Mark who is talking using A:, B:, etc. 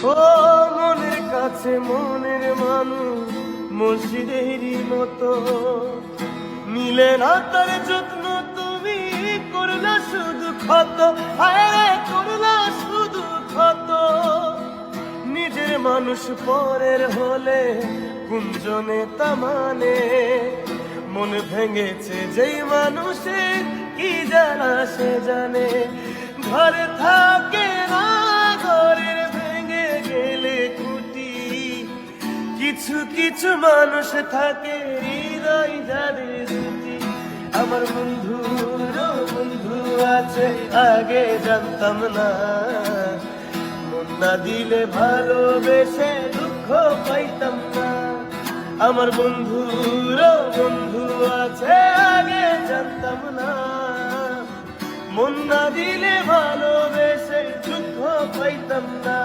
A: ও মনের কাছে মনের মানুষ মসজিদেরই মতো, মিলে না তার যত্ন, তুমি করলা শুধু ক্ষত, হায় করলা শুধু ক্ষত। নিজের মানুষ পরের হলে গুঞ্জনে তা মানে, মন ভেঙেছে যেই মানুষের কি জানা সে জানে। ঘরে থাকে না ঘরের ভেঙে গেলে খুঁটি, কিছু কিছু মানুষ থাকে হৃদয় যাদের দুটি। আমার বন্ধুর বন্ধু আছে আগে জানতাম না, মন না দিলে ভালোবেসে দুঃখ পাইতাম না। আমার বন্ধুর বন্ধু আছে আগে জানতাম না, মন না দিলে ভালোবেসে দুঃখ পাইতাম না।